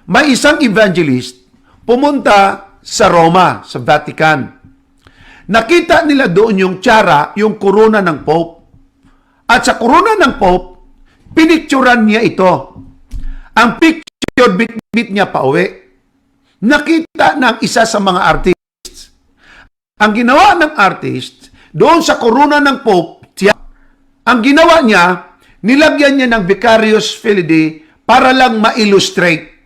may isang evangelist pumunta sa Roma, sa Vatican. Nakita nila doon yung tiara, yung korona ng Pope. At sa korona ng Pope, pinicturan niya ito. Ang picture, bit niya pa uwi. Nakita ng isa sa mga artists. Ang ginawa ng artist, doon sa korona ng Pope, ang ginawa niya, nilagyan niya ng Vicarious Filii para lang ma-illustrate.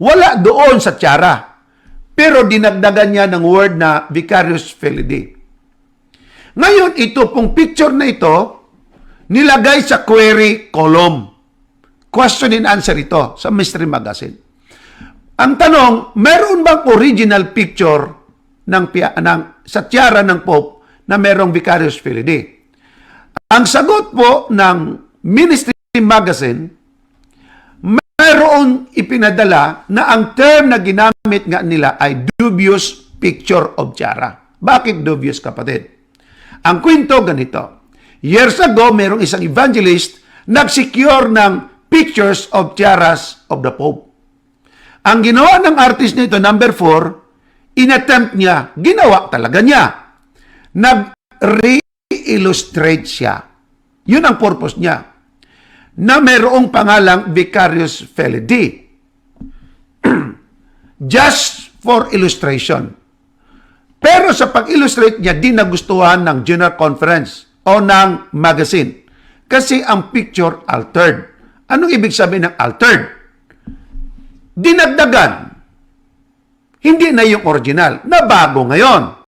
Wala doon sa tiara. Pero dinagdagan niya ng word na Vicarious Filii. Ngayon, ito pong picture na ito, nilagay sa query column. Question and answer ito sa Mystery Magazine. Ang tanong, meron bang original picture sa tiara ng Pope na merong Vicarious Filii? Ang sagot po ng Ministry Magazine, mayroong ipinadala na ang term na ginamit nga nila ay dubious picture of tiara. Bakit dubious, kapatid? Ang kwento ganito. Years ago, mayroong isang evangelist nag-secure ng pictures of tiaras of the Pope. Ang ginawa ng artist nito, number 4, inattempt niya, ginawa talaga niya. Nag-re-illustrate siya. Yun ang purpose niya. Na mayroong pangalang Vicarious Filii. Just for illustration. Pero sa pag-illustrate niya, di nagustuhan ng General Conference o ng magazine. Kasi ang picture altered. Anong ibig sabihin ng altered? Dinagdagan. Hindi na yung original. Nabago ngayon.